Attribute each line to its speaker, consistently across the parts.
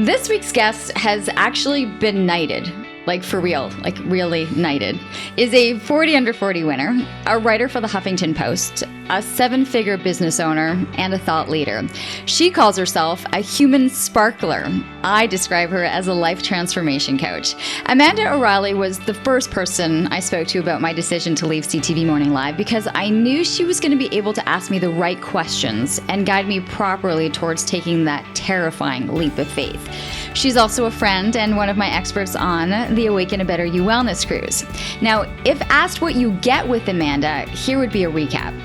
Speaker 1: This week's guest has actually been knighted, like for real, like really knighted, is a 40 under 40 winner, a writer for the Huffington Post, a 7-figure business owner, and a thought leader. She calls herself a human sparkler. I describe her as a life transformation coach. Amanda Oreilly was the first person I spoke to about my decision to leave CTV Morning Live because I knew she was going to be able to ask me the right questions and guide me properly towards taking that terrifying leap of faith. She's also a friend and one of my experts on the Awaken, a Better You Wellness cruise. Now, if asked what you get with Amanda, here would be a recap.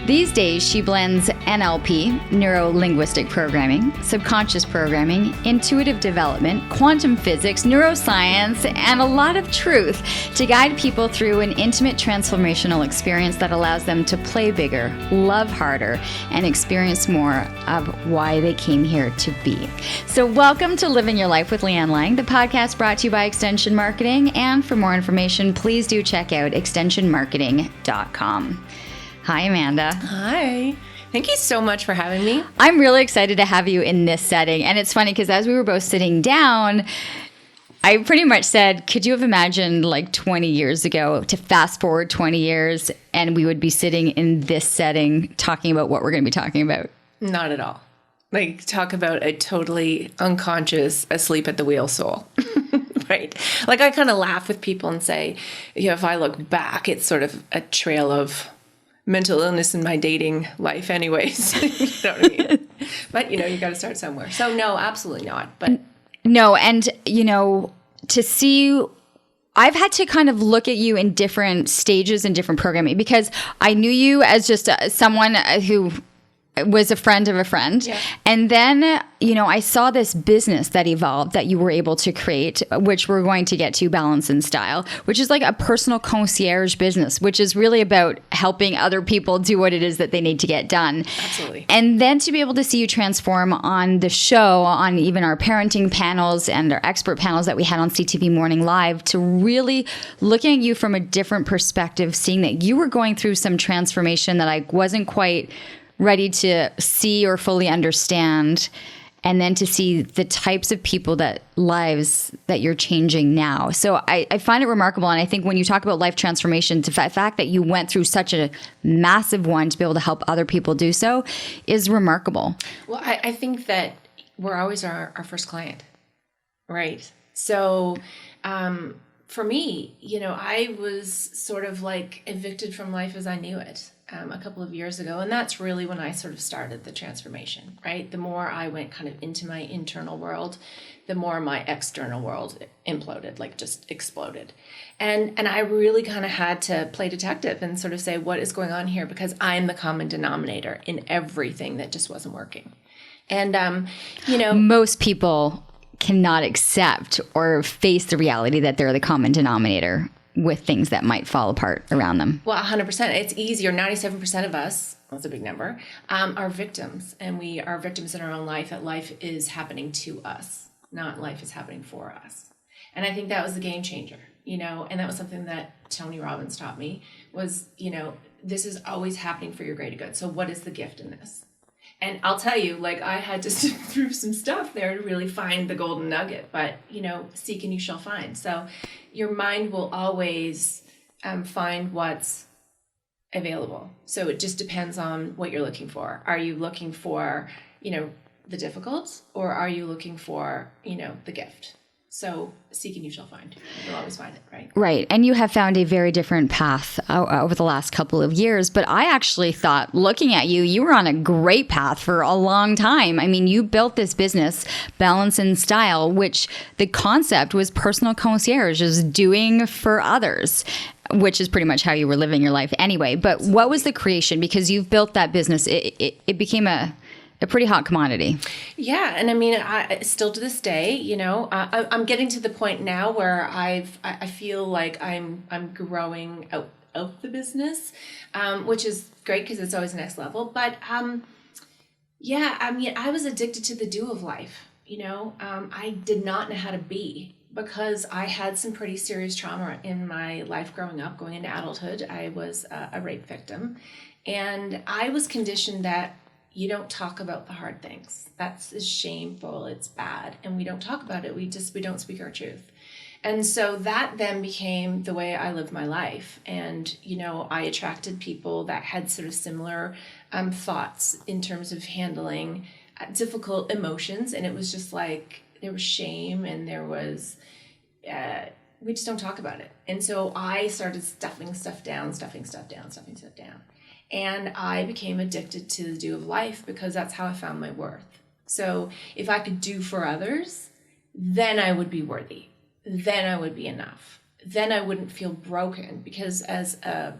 Speaker 1: These days, she blends NLP, Neuro Linguistic Programming, subconscious programming, intuitive development, quantum physics, neuroscience, and a lot of truth to guide people through an intimate transformational experience that allows them to play bigger, love harder, and experience more of why they came here to be. So welcome to Living Your Life with Lianne Laing, the podcast brought to you by Extension Marketing. And for more information, please do check out extensionmarketing.com. Hi, Amanda.
Speaker 2: Hi. Thank you so much for having me.
Speaker 1: I'm really excited to have you in this setting. And it's funny because as we were both sitting down, I pretty much said, could you have imagined like 20 years ago to fast forward 20 years and we would be sitting in this setting talking about what we're going to be talking about?
Speaker 2: Not at all. Like, talk about a totally unconscious, asleep at the wheel soul. Right? Like, I kind of laugh with people and say, if I look back, it's sort of a trail of mental illness in my dating life anyways. You know what I mean? But, you got to start somewhere. So, no, absolutely not. But
Speaker 1: no, and, to see I've had to kind of look at you in different stages and different programming because I knew you as just someone who was a friend of a friend.
Speaker 2: Yeah.
Speaker 1: And then, I saw this business that evolved that you were able to create, which we're going to get to, Balance and Style, which is like a personal concierge business, which is really about helping other people do what it is that they need to get done.
Speaker 2: Absolutely.
Speaker 1: And then to be able to see you transform on the show, on even our parenting panels and our expert panels that we had on CTV Morning Live, to really looking at you from a different perspective, seeing that you were going through some transformation that I wasn't quite ready to see or fully understand, and then to see the types of people lives that you're changing now. So I find it remarkable. And I think when you talk about life transformation, the fact that you went through such a massive one to be able to help other people do so is remarkable.
Speaker 2: Well, I think that we're always our first client, right? So for me, I was sort of like evicted from life as I knew it. A couple of years ago. And that's really when I sort of started the transformation, right? The more I went kind of into my internal world, the more my external world imploded, like just exploded. And I really kind of had to play detective and sort of say, what is going on here? Because I'm the common denominator in everything that just wasn't working. And,
Speaker 1: most people cannot accept or face the reality that they're the common denominator with things that might fall apart around them.
Speaker 2: Well, 100%. It's easier. 97% of us, that's a big number, are victims. And we are victims in our own life, that life is happening to us, not life is happening for us. And I think that was the game changer, and that was something that Tony Robbins taught me was, this is always happening for your greater good. So what is the gift in this? And I'll tell you, like, I had to sift through some stuff there to really find the golden nugget. But, seek and you shall find. So your mind will always find what's available. So it just depends on what you're looking for. Are you looking for, the difficult, or are you looking for, the gift? So seek and you shall find. You'll always find it, right?
Speaker 1: Right. And you have found a very different path over the last couple of years. But I actually thought, looking at you, you were on a great path for a long time. I mean, you built this business, Balance and Style, which the concept was personal concierge, is doing for others, which is pretty much how you were living your life anyway. But what was the creation? Because you've built that business. It became a pretty hot commodity.
Speaker 2: Yeah. And I mean, I still to this day, I'm getting to the point now where I feel like I'm growing out of the business, which is great because it's always the next level. But yeah, I mean, I was addicted to the do of life. I did not know how to be because I had some pretty serious trauma in my life growing up. Going into adulthood, I was a rape victim. And I was conditioned that you don't talk about the hard things. That's shameful. It's bad. And we don't talk about it. We don't speak our truth. And so that then became the way I lived my life. And, I attracted people that had sort of similar thoughts in terms of handling difficult emotions. And it was just like, there was shame and there was, we just don't talk about it. And so I started stuffing stuff down. And I became addicted to the do of life because that's how I found my worth. So if I could do for others, then I would be worthy. Then I would be enough. Then I wouldn't feel broken, because as a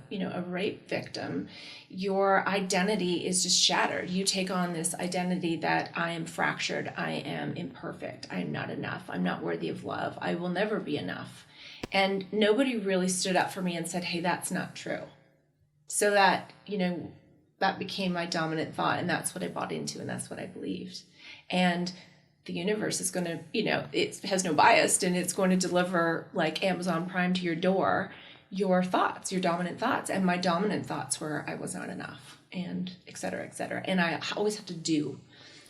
Speaker 2: rape victim, your identity is just shattered. You take on this identity that I am fractured, I am imperfect, I am not enough, I'm not worthy of love, I will never be enough. And nobody really stood up for me and said, hey, that's not true. So that, that became my dominant thought, and that's what I bought into, and that's what I believed. And the universe is going to, it has no bias, and it's going to deliver like Amazon Prime to your door, your thoughts, your dominant thoughts. And my dominant thoughts were I was not enough, and et cetera, et cetera. And I always have to do.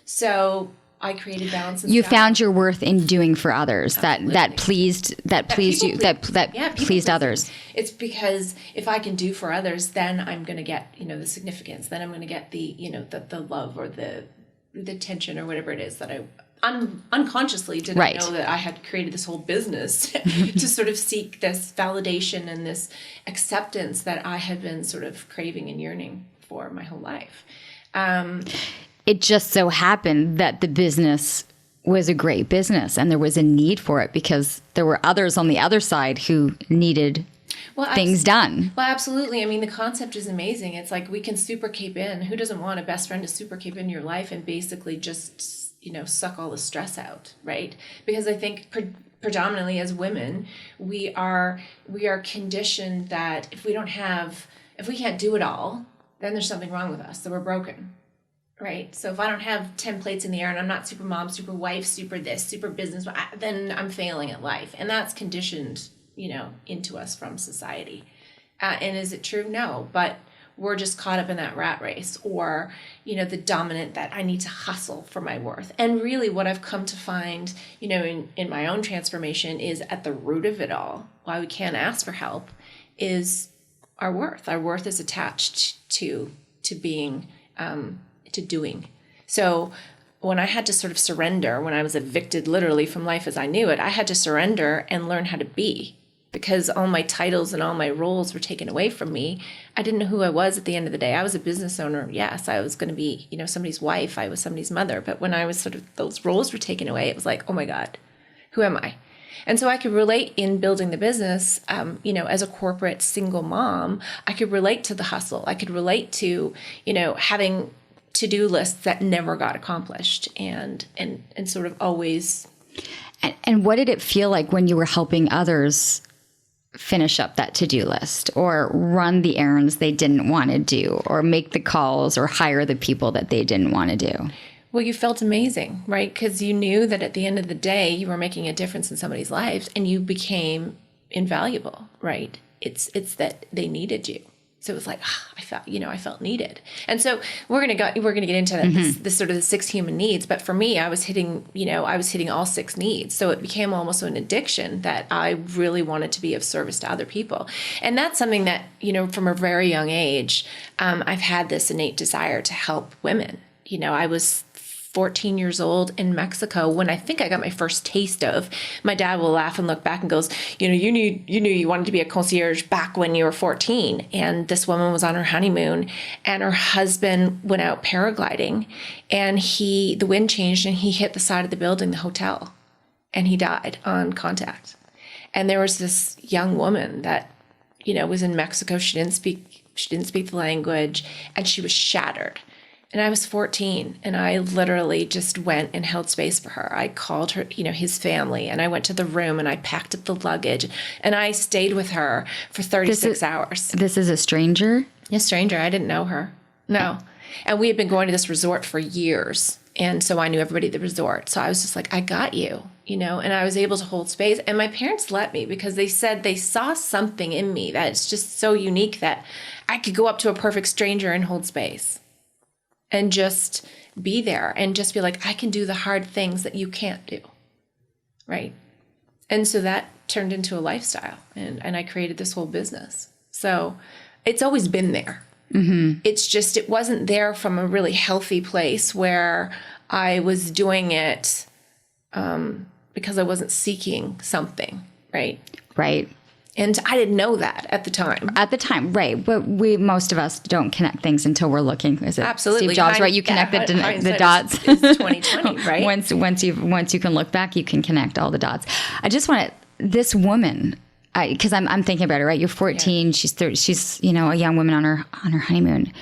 Speaker 2: So I created balance.
Speaker 1: You found your worth in doing for others. That pleased others.
Speaker 2: It's because if I can do for others, then I'm going to get, the significance. Then I'm going to get the, the love or the attention or whatever it is that I unconsciously didn't know that I had created this whole business to sort of seek this validation and this acceptance that I had been sort of craving and yearning for my whole life.
Speaker 1: It just so happened that the business was a great business and there was a need for it because there were others on the other side who needed things done.
Speaker 2: Well, absolutely. I mean, the concept is amazing. It's like we can super cape in. Who doesn't want a best friend to super cape in your life and basically just, suck all the stress out, right? Because I think predominantly as women, we are conditioned that if we can't do it all, then there's something wrong with us, so we're broken. Right. So if I don't have 10 plates in the air and I'm not super mom, super wife, super this, super business, then I'm failing at life. And that's conditioned, into us from society. And is it true? No. But we're just caught up in that rat race or, the dominant that I need to hustle for my worth. And really what I've come to find, in my own transformation is at the root of it all, why we can't ask for help, is our worth. Our worth is attached to being to doing. So when I had to sort of surrender, when I was evicted literally from life as I knew it, I had to surrender and learn how to be, because all my titles and all my roles were taken away from me. I didn't know who I was at the end of the day. I was a business owner. Yes, I was going to be, somebody's wife. I was somebody's mother. But when I was sort of, those roles were taken away, it was like, oh my God, who am I? And so I could relate in building the business, as a corporate single mom, I could relate to the hustle. I could relate to, having to-do lists that never got accomplished and sort of always.
Speaker 1: And what did it feel like when you were helping others finish up that to-do list or run the errands they didn't want to do or make the calls or hire the people that they didn't want to do?
Speaker 2: Well, you felt amazing, right? Because you knew that at the end of the day, you were making a difference in somebody's lives and you became invaluable, right? It's that they needed you. So it was like, I felt needed. And so we're going to get into that, this sort of the 6 human needs. But for me, I was hitting all 6 needs. So it became almost an addiction that I really wanted to be of service to other people. And that's something that, from a very young age, I've had this innate desire to help women. I was 14 years old in Mexico when I think I got my first taste of. My dad will laugh and look back and goes, you knew you wanted to be a concierge back when you were 14. And this woman was on her honeymoon and her husband went out paragliding and the wind changed and he hit the side of the building, the hotel, and he died on contact. And there was this young woman that, was in Mexico. She didn't speak the language and she was shattered. And I was 14 and I literally just went and held space for her. I called her, his family, and I went to the room and I packed up the luggage and I stayed with her for 36 hours.
Speaker 1: This is a stranger?
Speaker 2: A stranger. I didn't know her. No. And we had been going to this resort for years. And so I knew everybody at the resort. So I was just like, I got you, and I was able to hold space. And my parents let me because they said they saw something in me that's just so unique that I could go up to a perfect stranger and hold space. and just be there and just be like, I can do the hard things that you can't do. Right. And so that turned into a lifestyle, and I created this whole business. So it's always been there. Mm-hmm. It's just, it wasn't there from a really healthy place where I was doing it because I wasn't seeking something. Right.
Speaker 1: Right.
Speaker 2: And I didn't know that at the time.
Speaker 1: At the time, right. But most of us don't connect things until we're looking. Is it
Speaker 2: Absolutely.
Speaker 1: Steve Jobs, right? You connect the dots.
Speaker 2: Is 2020, right?
Speaker 1: Once you can look back, you can connect all the dots. I just want to, this woman, because I'm thinking about her, right? You're 14, she's 30, she's, a young woman on her honeymoon.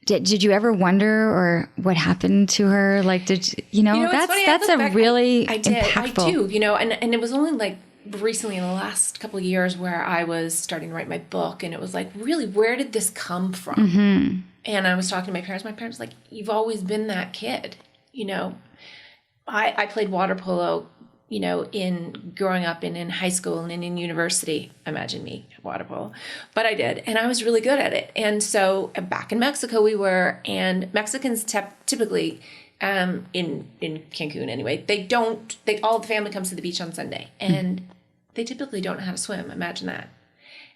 Speaker 1: Did you ever wonder or what happened to her? Like, that's a really impactful.
Speaker 2: I do, and it was only like recently in the last couple of years where I was starting to write my book, and it was like, really, where did this come from? Mm-hmm. And I was talking to my parents. My parents were like, you've always been that kid. I played water polo, in growing up and in high school and in university. Imagine me at water polo, but I did, and I was really good at it. And so back in Mexico we were, and Mexicans typically in Cancun anyway, all the family comes to the beach on Sunday, and they typically don't know how to swim. Imagine that.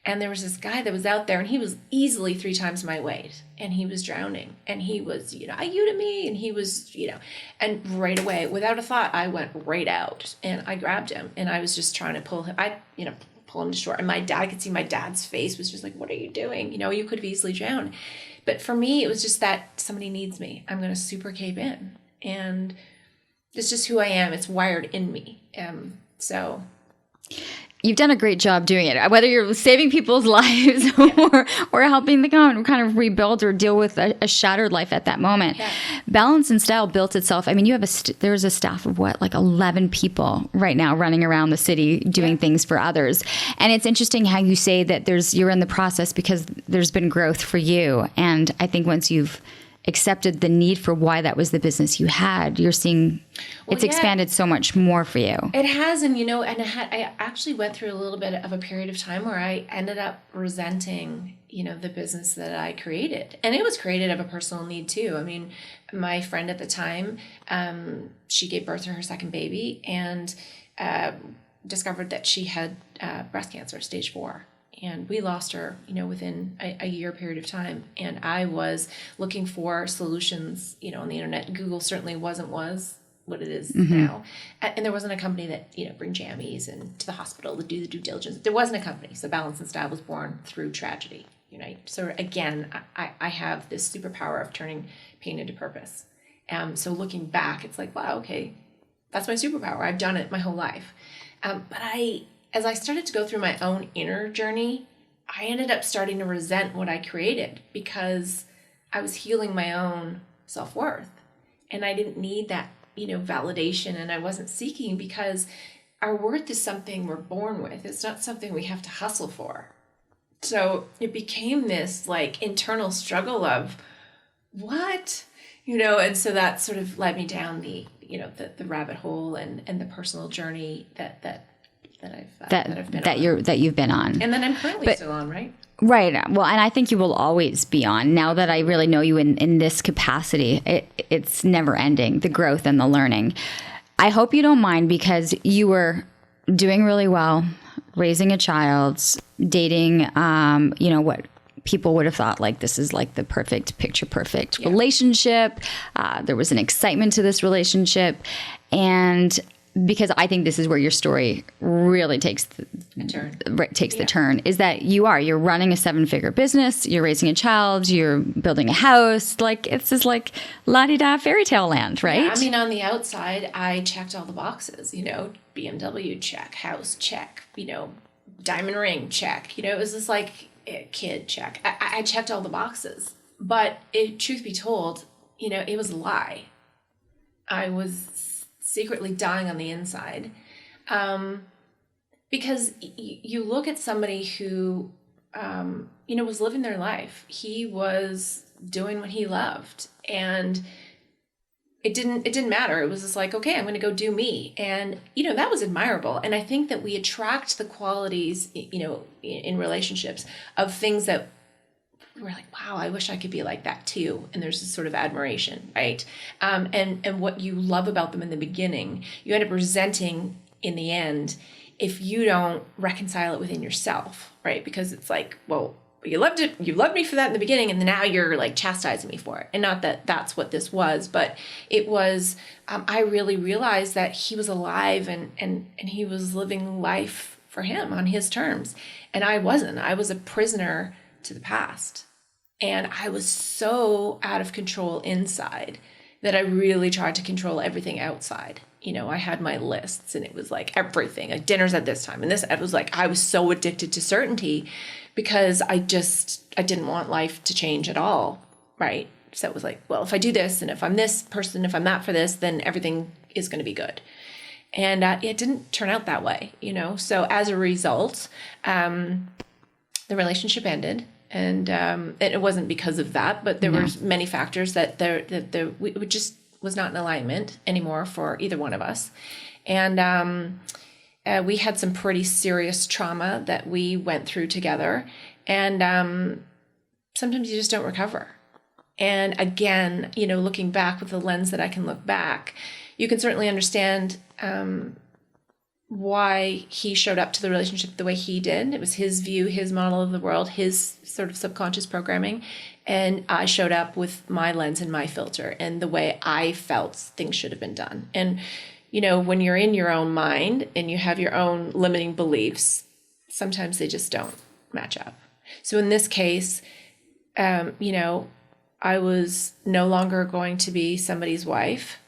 Speaker 2: And there was this guy that was out there, and he was easily 3 times my weight, and he was drowning, and he was, you to me, and he was, and right away, without a thought, I went right out, and I grabbed him, and I was just trying to pull him, pull him to shore, and I could see my dad's face was just like, what are you doing? You could have easily drowned. But for me, it was just that somebody needs me. I'm going to super cave in, and it's just who I am. It's wired in me. So
Speaker 1: you've done a great job doing it, whether you're saving people's lives or helping them kind of rebuild or deal with a shattered life at that moment. Yeah. Balance and Style built itself. I mean, you have there's a staff of like 11 people right now running around the city doing things for others. And it's interesting how you say that you're in the process because there's been growth for you. And I think once you've accepted the need for why that was the business you had, you're seeing it's expanded so much more for you.
Speaker 2: It has, and I actually went through a little bit of a period of time where I ended up resenting, the business that I created. And it was created of a personal need too. I mean, my friend at the time, she gave birth to her second baby and discovered that she had breast cancer, stage 4. And we lost her, within a year period of time. And I was looking for solutions, on the internet. Google certainly wasn't what it is now. And there wasn't a company that, bring jammies and to the hospital to do the due diligence. There wasn't a company. So Balance and Style was born through tragedy, So again, I have this superpower of turning pain into purpose. So looking back, it's like, wow, okay, that's my superpower. I've done it my whole life. As I started to go through my own inner journey, I ended up starting to resent what I created because I was healing my own self-worth. And I didn't need that, validation, and I wasn't seeking, because our worth is something we're born with. It's not something we have to hustle for. So it became this like internal struggle of what, and so that sort of led me down the rabbit hole and the personal journey that you've been on, and then I'm currently still on, right?
Speaker 1: Right. Well, and I think you will always be on. Now that I really know you in this capacity, it's never ending, the growth and the learning. I hope you don't mind, because you were doing really well, raising a child, dating, what people would have thought, like, this is like the picture perfect relationship. There was an excitement to this relationship. And because I think this is where your story really takes the turn, is that you're running a 7-figure business, you're raising a child, you're building a house. Like, it's just like la-di-da fairy tale land, right?
Speaker 2: Yeah, I mean, on the outside, I checked all the boxes, BMW check, house check, diamond ring check, it was just like kid check. I checked all the boxes, but truth be told, it was a lie. I was secretly dying on the inside, because you look at somebody who, was living their life. He was doing what he loved, and it didn't matter. It was just like, okay, I'm going to go do me, and that was admirable. And I think that we attract the qualities, in relationships of things that we're like, wow, I wish I could be like that too. And there's this sort of admiration, right? And what you love about them in the beginning, you end up resenting in the end if you don't reconcile it within yourself, right? Because it's like, well, you loved me for that in the beginning, and then now you're like chastising me for it. And not that that's what this was, but it was, I really realized that he was alive and he was living life for him on his terms. And I wasn't. I was a prisoner to the past. And I was so out of control inside that I really tried to control everything outside. You know, I had my lists, and it was like everything, like dinner's at this time. And this, it was like, I was so addicted to certainty because I didn't want life to change at all. Right. So it was like, well, if I do this, and if I'm this person, if I'm that for this, then everything is going to be good. And it didn't turn out that way, you know? So as a result, the relationship ended. And it wasn't because of that, but there were many factors that we just was not in alignment anymore for either one of us. And we had some pretty serious trauma that we went through together. And sometimes you just don't recover. And again, you know, looking back with the lens that I can look back, you can certainly understand why he showed up to the relationship the way he did. It was his view, his model of the world, his sort of subconscious programming. And I showed up with my lens and my filter and the way I felt things should have been done. And, you know, when you're in your own mind and you have your own limiting beliefs, sometimes they just don't match up. So in this case, you know, I was no longer going to be somebody's wife.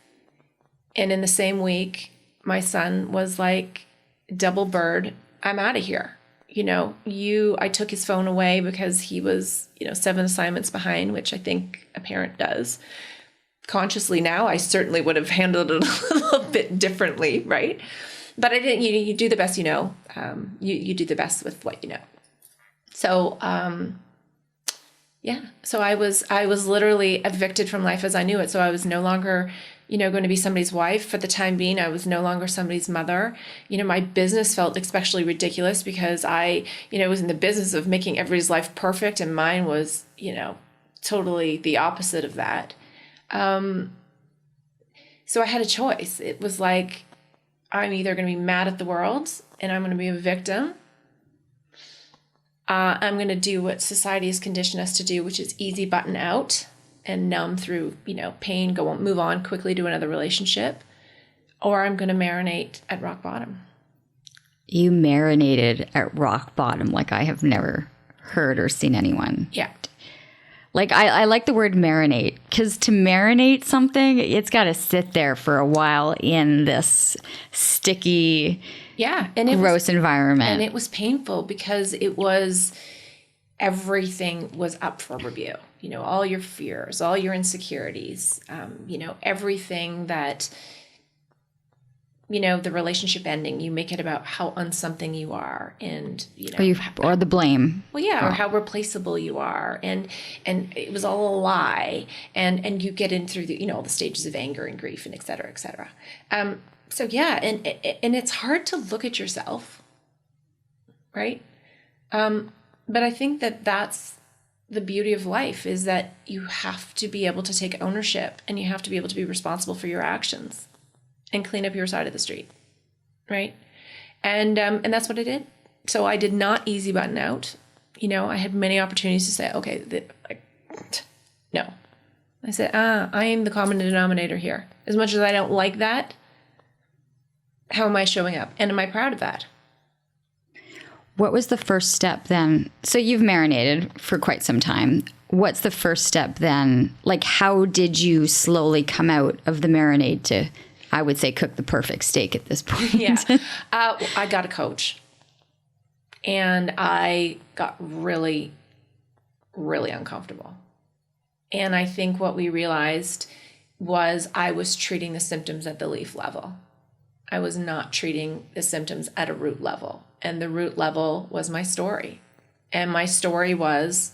Speaker 2: And in the same week, my son was like, double bird, I'm out of here. You know, I took his phone away because he was, 7 assignments behind, which I think a parent does. Consciously now, I certainly would have handled it a little bit differently, right? But I didn't, you do the best you know. You do the best with what you know. So, so I was literally evicted from life as I knew it. So I was no longer going to be somebody's wife. For the time being, I was no longer somebody's mother. My business felt especially ridiculous because I, was in the business of making everybody's life perfect, and mine was, totally the opposite of that. So I had a choice. It was like, I'm either going to be mad at the world and I'm going to be a victim. I'm going to do what society has conditioned us to do, which is easy button out and numb through, pain, move on quickly to another relationship, or I'm going to marinate at rock bottom.
Speaker 1: You marinated at rock bottom like I have never heard or seen anyone.
Speaker 2: Yeah.
Speaker 1: Like, I like the word marinate, because to marinate something, it's got to sit there for a while in this sticky,
Speaker 2: and
Speaker 1: gross environment.
Speaker 2: And it was painful because everything was up for review. All your fears, all your insecurities, everything that, the relationship ending, you make it about how unsomething you are, and
Speaker 1: or the blame.
Speaker 2: Well, or how replaceable you are, and it was all a lie, and you get in through the all the stages of anger and grief and et cetera, et cetera. So and it's hard to look at yourself, right? But I think that's the beauty of life, is that you have to be able to take ownership, and you have to be able to be responsible for your actions and clean up your side of the street, right? And that's what I did. So I did not easy button out. I had many opportunities to say, okay, no. I said, I am the common denominator here. As much as I don't like that, how am I showing up? And am I proud of that?
Speaker 1: What was the first step then? So you've marinated for quite some time. What's the first step then? Like, how did you slowly come out of the marinade to, I would say, cook the perfect steak at this point?
Speaker 2: Yeah. I got a coach, and I got really, really uncomfortable. And I think what we realized was I was treating the symptoms at the leaf level. I was not treating the symptoms at a root level. And the root level was my story. And my story was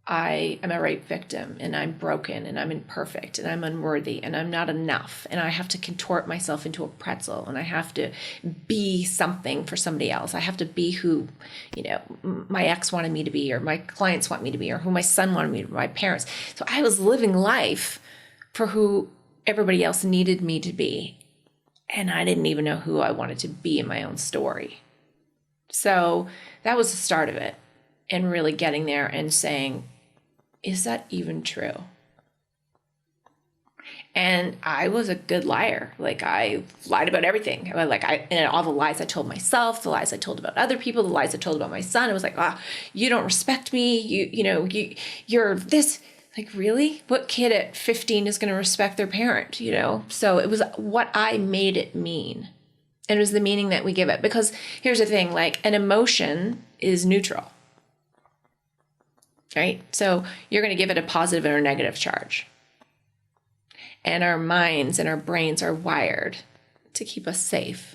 Speaker 2: I am a rape victim and I'm broken and I'm imperfect and I'm unworthy and I'm not enough and I have to contort myself into a pretzel and I have to be something for somebody else. I have to be who, my ex wanted me to be, or my clients want me to be, or who my son wanted me to be, my parents. So I was living life for who everybody else needed me to be. And I didn't even know who I wanted to be in my own story. So that was the start of it. And really getting there and saying, is that even true? And I was a good liar. Like, I lied about everything. And all the lies I told myself, the lies I told about other people, the lies I told about my son. It was like, you don't respect me. You're this. Like, really? What kid at 15 is going to respect their parent, So it was what I made it mean. And it was the meaning that we give it. Because here's the thing, like, an emotion is neutral. Right? So you're going to give it a positive or a negative charge. And our minds and our brains are wired to keep us safe,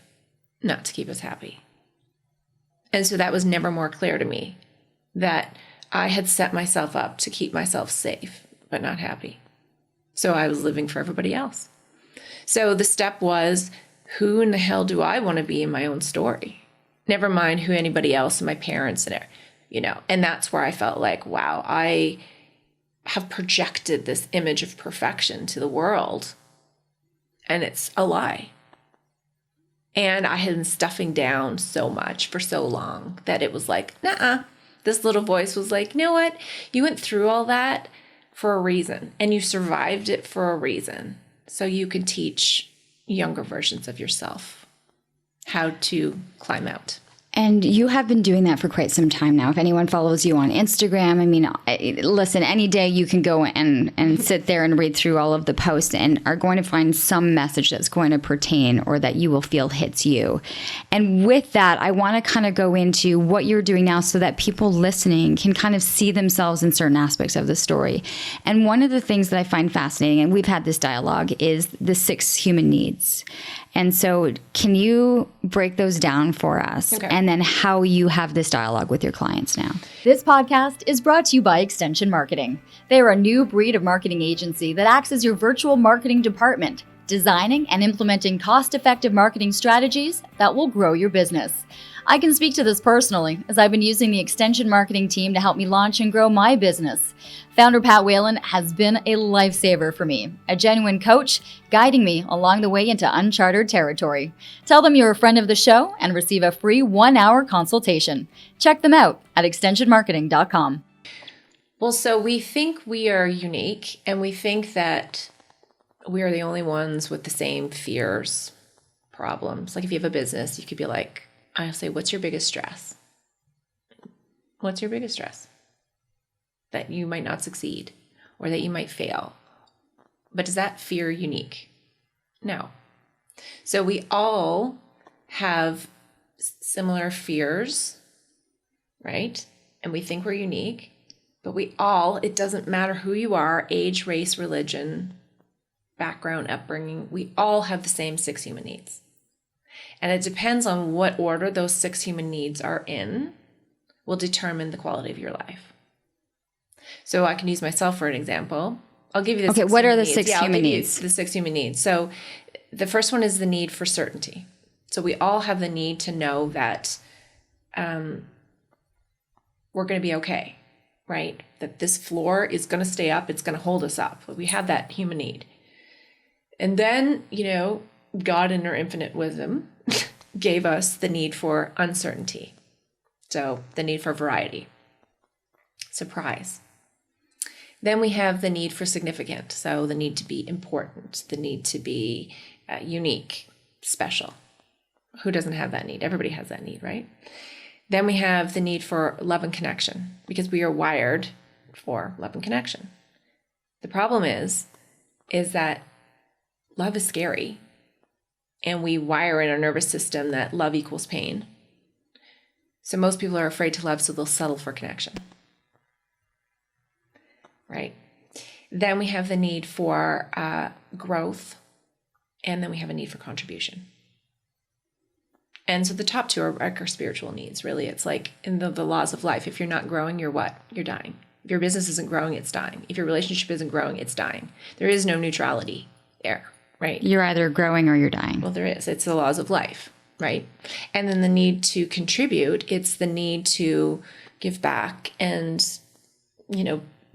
Speaker 2: not to keep us happy. And so that was never more clear to me, that I had set myself up to keep myself safe, but not happy. So I was living for everybody else. So the step was, who in the hell do I want to be in my own story? Never mind who anybody else and my parents and and that's where I felt like, wow, I have projected this image of perfection to the world, and it's a lie. And I had been stuffing down so much for so long that it was like, nuh-uh. This little voice was like, you know what? You went through all that for a reason, and you survived it for a reason. So you can teach younger versions of yourself how to climb out.
Speaker 1: And you have been doing that for quite some time now. If anyone follows you on Instagram, listen, any day you can go and sit there and read through all of the posts and are going to find some message that's going to pertain or that you will feel hits you. And with that, I want to kind of go into what you're doing now so that people listening can kind of see themselves in certain aspects of the story. And one of the things that I find fascinating, and we've had this dialogue, is the 6 human needs. And so can you break those down for us?
Speaker 2: Okay.
Speaker 1: And then how you have this dialogue with your clients now?
Speaker 3: This podcast is brought to you by Extension Marketing. They are a new breed of marketing agency that acts as your virtual marketing department, designing and implementing cost-effective marketing strategies that will grow your business. I can speak to this personally, as I've been using the Extension Marketing team to help me launch and grow my business. Founder Pat Whalen has been a lifesaver for me, a genuine coach, guiding me along the way into uncharted territory. Tell them you're a friend of the show and receive a free 1-hour consultation. Check them out at extensionmarketing.com.
Speaker 2: Well, so we think we are unique, and we think that we are the only ones with the same fears, problems. Like, if you have a business, you could be like, I'll say, what's your biggest stress? What's your biggest stress? That you might not succeed or that you might fail. But is that fear unique? No. So we all have similar fears, right? And we think we're unique, but it doesn't matter who you are, age, race, religion, background, upbringing, we all have the same 6 human needs. And it depends on what order those 6 human needs are in, will determine the quality of your life. So I can use myself for an example. I'll give you the 6
Speaker 1: what are
Speaker 2: human
Speaker 1: the
Speaker 2: needs.
Speaker 1: 6 human needs?
Speaker 2: The 6 human needs. So the first one is the need for certainty. So we all have the need to know that we're going to be okay, right? That this floor is going to stay up. It's going to hold us up. We have that human need. And then, God in her infinite wisdom gave us the need for uncertainty. So the need for variety, surprise. Then we have the need for significant. So the need to be important, the need to be unique, special. Who doesn't have that need? Everybody has that need, right? Then we have the need for love and connection, because we are wired for love and connection. The problem is that love is scary. And we wire in our nervous system that love equals pain. So most people are afraid to love, so they'll settle for connection. Right? Then we have the need for growth, and then we have a need for contribution. And so the top 2 are our spiritual needs, really. It's like in the laws of life. If you're not growing, you're what? You're dying. If your business isn't growing, it's dying. If your relationship isn't growing, it's dying. There is no neutrality there, right?
Speaker 1: You're either growing or you're dying.
Speaker 2: Well, there is. It's the laws of life, right? And then the need to contribute, it's the need to give back and,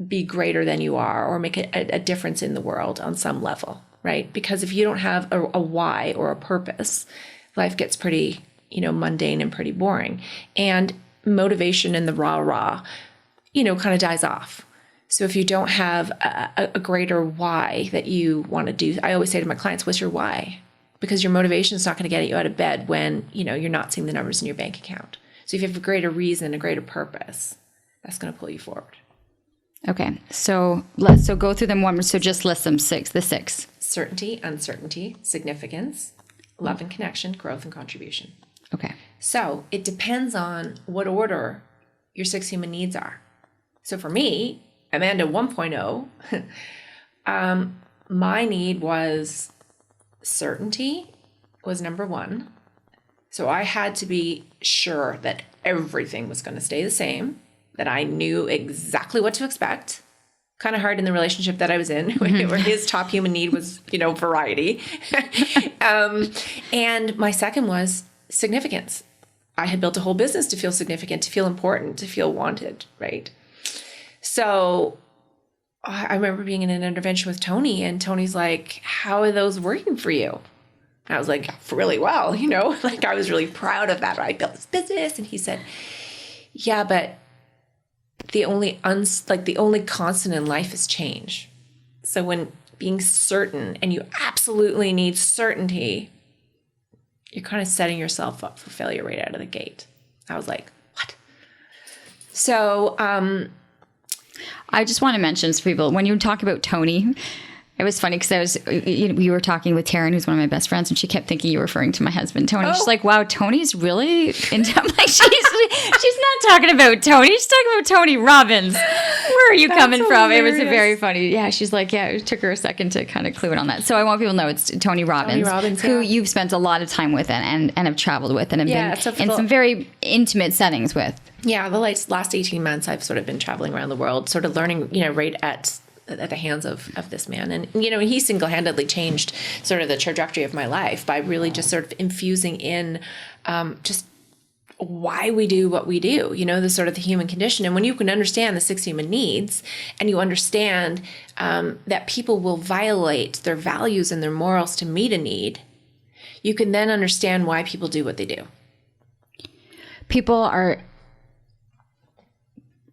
Speaker 2: be greater than you are, or make a difference in the world on some level, right? Because if you don't have a why or a purpose, life gets pretty, mundane and pretty boring. And motivation and the rah-rah, kind of dies off. So if you don't have a greater why that you want to do, I always say to my clients, what's your why? Because your motivation is not going to get you out of bed when, you're not seeing the numbers in your bank account. So if you have a greater reason, a greater purpose, that's going to pull you forward.
Speaker 1: Okay. So let's go through them one. So just list them the six.
Speaker 2: Certainty, uncertainty, significance, love and connection, growth and contribution.
Speaker 1: Okay.
Speaker 2: So it depends on what order your 6 human needs are. So for me, Amanda 1.0, my need was certainty was number 1. So I had to be sure that everything was going to stay the same, that I knew exactly what to expect. Kind of hard in the relationship that I was in, where his top human need was, variety. And my second was significance. I had built a whole business to feel significant, to feel important, to feel wanted, right? So I remember being in an intervention with Tony, and Tony's like, how are those working for you? And I was like, really well, like I was really proud of that. I built this business. And he said, yeah, but the only constant in life is change. So when being certain, and you absolutely need certainty, you're kind of setting yourself up for failure right out of the gate. I was like, what? So,
Speaker 1: I just want to mention to people, when you talk about Tony, it was funny because we were talking with Taryn, who's one of my best friends, and she kept thinking you were referring to my husband, Tony. Oh. She's like, wow, Tony's really into, I'm like, she's not talking about Tony. She's talking about Tony Robbins. Where are you coming from? It was very funny. Yeah, she's like, yeah, it took her a second to kind of clue in on that. So I want people to know it's Tony Robbins, who you've spent a lot of time with and have traveled with and have been in some very intimate settings with.
Speaker 2: Yeah, the last 18 months, I've sort of been traveling around the world, sort of learning, right at the hands of this man. And, he single-handedly changed sort of the trajectory of my life by really just sort of infusing in just why we do what we do, the sort of the human condition. And when you can understand the 6 human needs, and you understand that people will violate their values and their morals to meet a need, you can then understand why people do what they do.
Speaker 1: People are...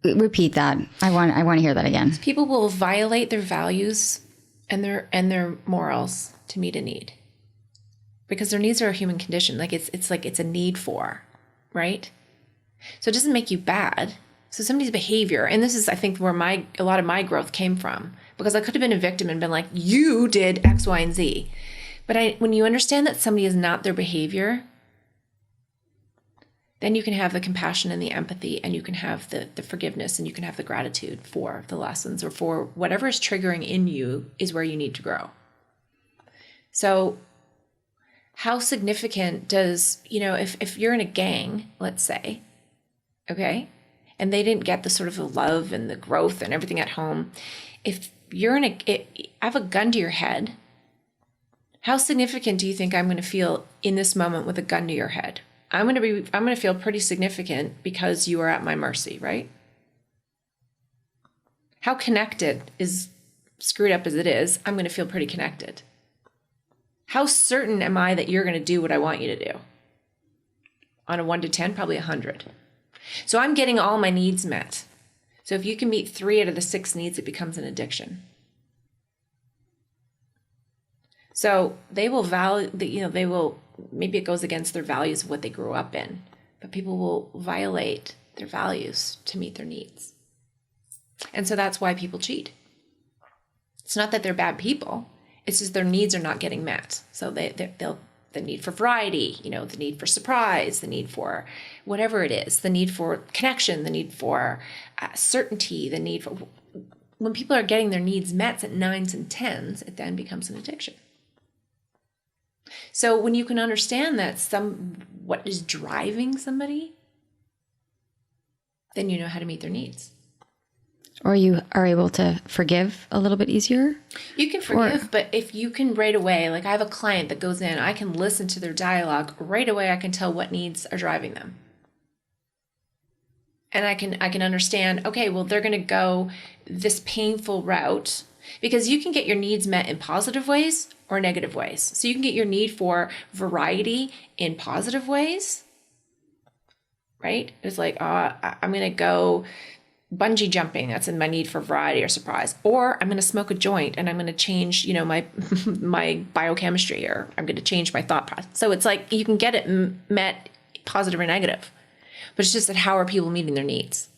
Speaker 1: Repeat that. I want to hear that again.
Speaker 2: People will violate their values and their morals to meet a need, because their needs are a human condition. Like it's a need for, right? So it doesn't make you bad. So somebody's behavior, and this is, I think, where a lot of my growth came from, because I could have been a victim and been like, you did X, Y, and Z. But when you understand that somebody is not their behavior, then you can have the compassion and the empathy, and you can have the forgiveness, and you can have the gratitude for the lessons, or for whatever is triggering in you is where you need to grow. So how significant does, if you're in a gang, let's say, okay, and they didn't get the sort of the love and the growth and everything at home, if you're I have a gun to your head, how significant do you think I'm going to feel in this moment with a gun to your head? I'm going to feel pretty significant because you are at my mercy, right? How connected is, screwed up as it is, I'm going to feel pretty connected. How certain am I that you're going to do what I want you to do? On a 1 to 10, probably 100. So I'm getting all my needs met. So if you can meet 3 out of the 6 needs, it becomes an addiction. So they will maybe it goes against their values of what they grew up in, but people will violate their values to meet their needs. And so that's why people cheat. It's not that they're bad people. It's just their needs are not getting met. So the need for variety, the need for surprise, the need for whatever it is, the need for connection, the need for certainty, the need for... When people are getting their needs met at 9s and 10s, it then becomes an addiction. So when you can understand that what is driving somebody, then you know how to meet their needs.
Speaker 1: Or you are able to forgive a little bit easier?
Speaker 2: You can forgive, but if you can right away, like I have a client that goes in, I can listen to their dialogue right away. I can tell what needs are driving them. And I can understand, okay, well, they're going to go this painful route, because you can get your needs met in positive ways or negative ways. So you can get your need for variety in positive ways, right? It's like, I'm going to go bungee jumping. That's in my need for variety or surprise. Or I'm going to smoke a joint and I'm going to change, my my biochemistry, or I'm going to change my thought process. So it's like you can get it met positive or negative, but it's just that how are people meeting their needs?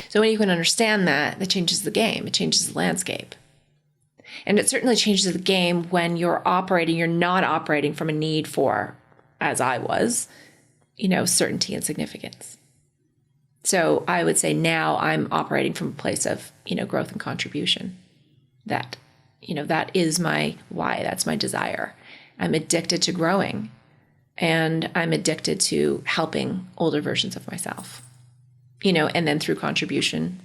Speaker 2: So when you can understand that changes the game. It changes the landscape. And it certainly changes the game when you're not operating from a need for, as I was, certainty and significance. So I would say now I'm operating from a place of, growth and contribution. That is my why. That's my desire. I'm addicted to growing, and I'm addicted to helping older versions of myself, and then through contribution.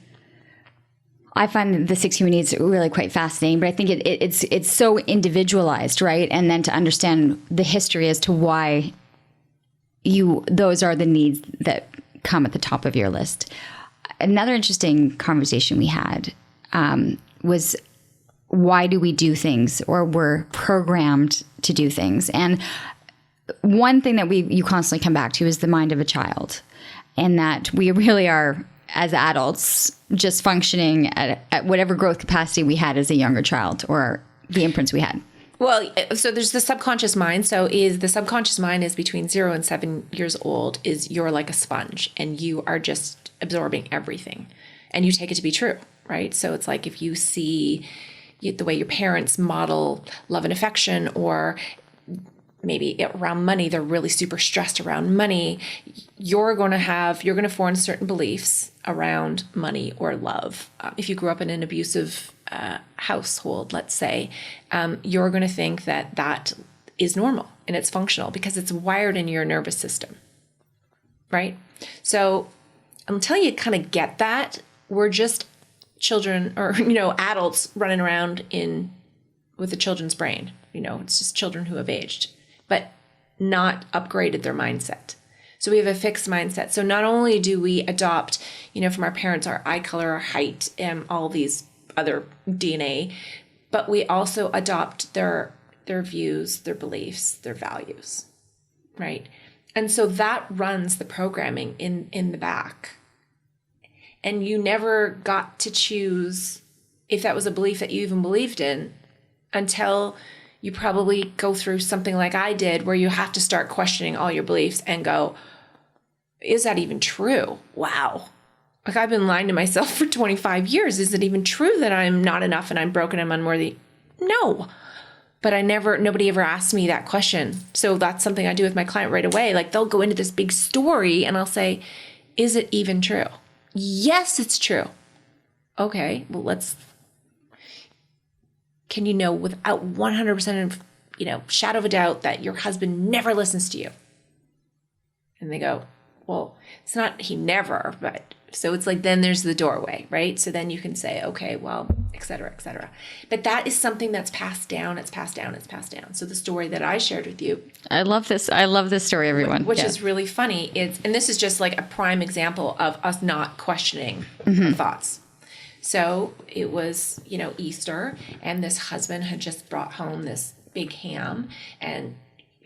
Speaker 1: I find the 6 human needs really quite fascinating, but I think it's so individualized, right? And then to understand the history as to why those are the needs that come at the top of your list. Another interesting conversation we had was, why do we do things, or we're programmed to do things? And one thing that you constantly come back to is the mind of a child, and that we really are, as adults, just functioning at whatever growth capacity we had as a younger child, or the imprints we had.
Speaker 2: Well, so there's the subconscious mind. So the subconscious mind is between 0 and 7 years old. You're like a sponge, and you are just absorbing everything, and you take it to be true, right? So it's like if you see the way your parents model love and affection, or maybe around money, they're really super stressed around money. You're going to form certain beliefs around money or love. If you grew up in an abusive household, let's say, you're going to think that is normal and it's functional because it's wired in your nervous system, right? So until you kind of get that, we're just children, or adults running around with a children's brain. It's just children who have aged, but not upgraded their mindset. So we have a fixed mindset. So not only do we adopt, from our parents, our eye color, our height, and all these other DNA, but we also adopt their views, their beliefs, their values, right? And so that runs the programming in the back. And you never got to choose if that was a belief that you even believed in until you probably go through something like I did, where you have to start questioning all your beliefs and go, is that even true? Wow. Like, I've been lying to myself for 25 years. Is it even true that I'm not enough and I'm broken, I'm unworthy? No. But nobody ever asked me that question. So that's something I do with my client right away. Like, they'll go into this big story and I'll say, is it even true? Yes, it's true. Okay, well, can you know without 100% of, shadow of a doubt that your husband never listens to you? And they go, well, it's not he never, but so it's like, then there's the doorway, right? So then you can say, okay, well, et cetera, et cetera. But that is something that's passed down. It's passed down. It's passed down. So the story that I shared with you.
Speaker 1: I love this. I love this story, everyone.
Speaker 2: Which is really funny. And this is just like a prime example of us not questioning our thoughts. So it was, Easter, and this husband had just brought home this big ham, and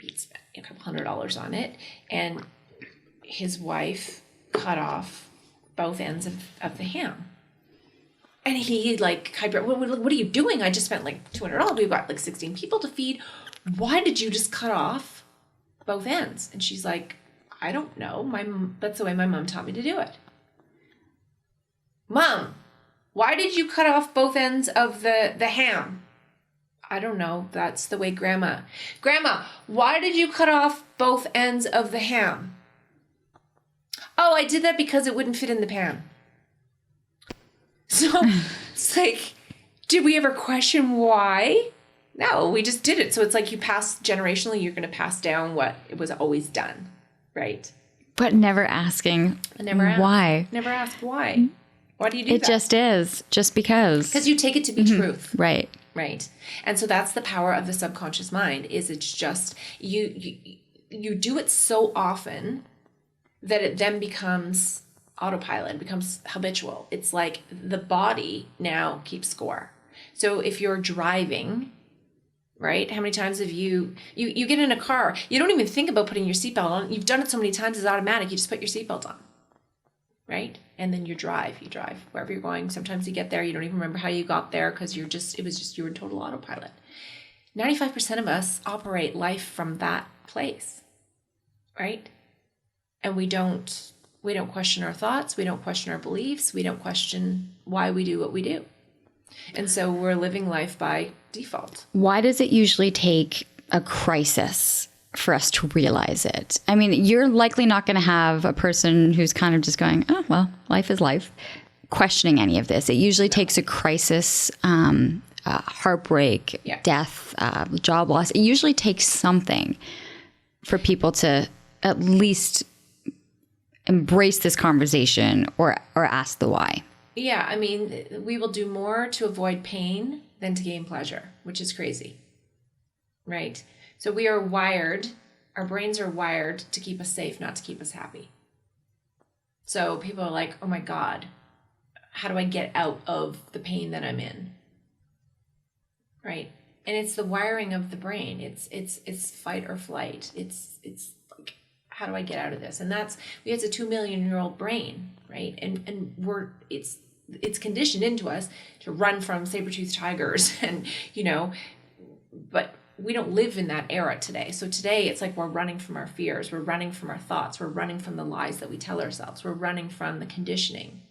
Speaker 2: he spent a couple $100 on it. And his wife cut off both ends of the ham. And he what are you doing? I just spent like $200. We've got like 16 people to feed. Why did you just cut off both ends? And she's like, I don't know. That's the way my mom taught me to do it. Mom, why did you cut off both ends of the ham? I don't know. That's the way Grandma, why did you cut off both ends of the ham? Oh, I did that because it wouldn't fit in the pan. So it's like, did we ever question why? No, we just did it. So it's like you pass generationally, you're going to pass down what it was always done, right?
Speaker 1: But never asking why.
Speaker 2: Never ask why. Why do you do
Speaker 1: It
Speaker 2: that?
Speaker 1: just is, just because.
Speaker 2: Because you take it to be truth.
Speaker 1: Right.
Speaker 2: Right. And so that's the power of the subconscious mind, is it's just, you do it so often that it then becomes autopilot, becomes habitual. It's like the body now keeps score. So if you're driving, right, how many times have you get in a car, you don't even think about putting your seatbelt on. You've done it so many times, it's automatic. You just put your seatbelt on, right? And then you drive wherever you're going. Sometimes you get there, you don't even remember how you got there because you were in total autopilot. 95% of us operate life from that place, right? And we don't question our thoughts. We don't question our beliefs. We don't question why we do what we do. And so we're living life by default.
Speaker 1: Why does it usually take a crisis for us to realize it? I mean, you're likely not going to have a person who's kind of just going, oh, well, life is life, questioning any of this. It usually takes a crisis, heartbreak, death, job loss. It usually takes something for people to at least embrace this conversation or ask the why.
Speaker 2: Yeah, I mean, we will do more to avoid pain than to gain pleasure, which is crazy, right? So we are wired, our brains are wired to keep us safe, not to keep us happy. So people are like, oh my God, how do I get out of the pain that I'm in? Right? And it's the wiring of the brain. It's fight or flight. It's like, how do I get out of this? And it's a 2 million-year-old brain, right? And it's conditioned into us to run from saber-toothed tigers and, but we don't live in that era today. So today it's like we're running from our fears. We're running from our thoughts. We're running from the lies that we tell ourselves. We're running from the conditioning.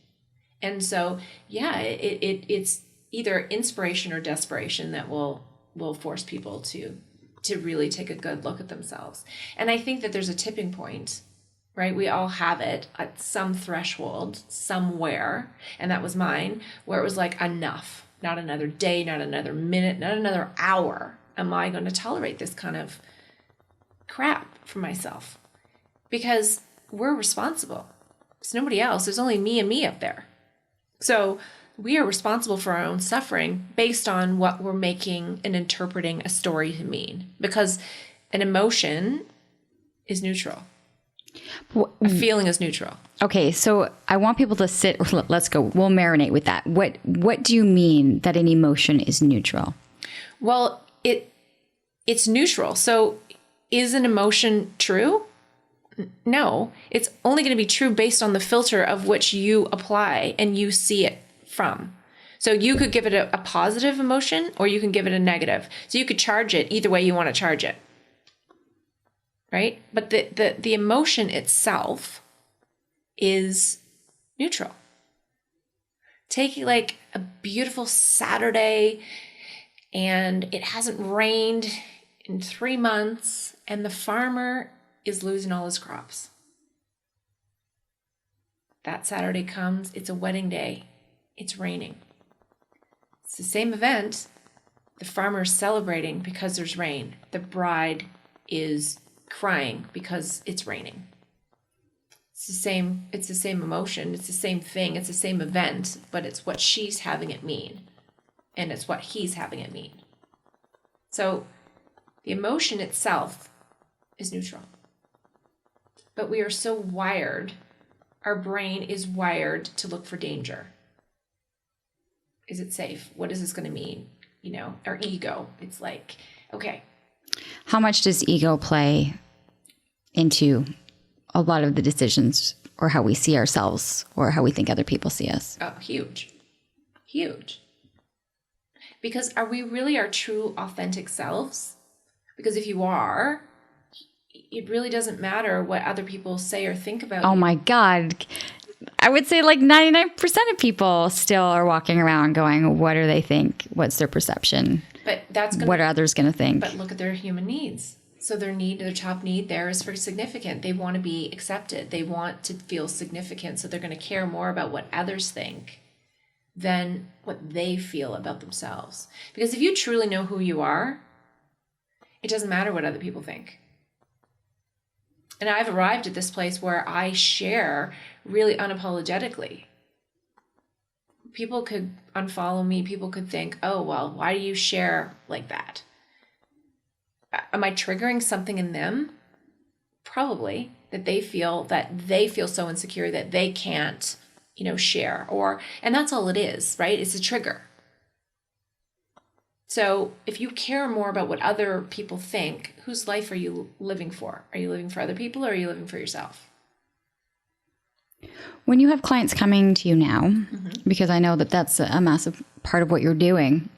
Speaker 2: And so, yeah, it's either inspiration or desperation that will force people to really take a good look at themselves. And I think that there's a tipping point, right? We all have it at some threshold somewhere. And that was mine, where it was like, enough, not another day, not another minute, not another hour. Am I going to tolerate this kind of crap for myself? Because we're responsible. It's nobody else. There's only me and me up there. So we are responsible for our own suffering based on what we're making and interpreting a story to mean. Because an emotion is neutral. A feeling is neutral.
Speaker 1: Okay, so I want people to sit. Let's go. We'll marinate with that. What do you mean that an emotion is neutral?
Speaker 2: Well, it's neutral. So is an emotion true? No, it's only going to be true based on the filter of which you apply and you see it from. So you could give it a positive emotion or you can give it a negative. So you could charge it either way you want to charge it. Right? But the emotion itself is neutral. Take like a beautiful Saturday and it hasn't rained in 3 months and the farmer is losing all his crops. That Saturday comes, it's a wedding day, it's raining. It's the same event. The farmer is celebrating because there's rain. The bride is crying because it's raining. It's the same emotion, it's the same thing, it's the same event, but it's what she's having it mean. And it's what he's having it mean. So the emotion itself is neutral. But we are so wired, our brain is wired to look for danger. Is it safe? What is this going to mean? Our ego, it's like, okay.
Speaker 1: How much does ego play into a lot of the decisions or how we see ourselves or how we think other people see us?
Speaker 2: Oh, huge. Huge. Because are we really our true, authentic selves? Because if you are, it really doesn't matter what other people say or think about you.
Speaker 1: Oh my God. I would say like 99% of people still are walking around going, what do they think? What's their perception?
Speaker 2: But
Speaker 1: what are others going to think?
Speaker 2: But look at their human needs. So their top need there is for significant. They want to be accepted. They want to feel significant. So they're going to care more about what others think than what they feel about themselves. Because if you truly know who you are, it doesn't matter what other people think. And I've arrived at this place where I share really unapologetically. people could unfollow me. People could think, oh, well, why do you share like that? Am I triggering something in them? Probably, that they feel so insecure that they can't, share, and that's all it is, right? It's a trigger. So if you care more about what other people think, whose life are you living for? Are you living for other people, or are you living for yourself?
Speaker 1: When you have clients coming to you now, because I know that that's a massive part of what you're doing,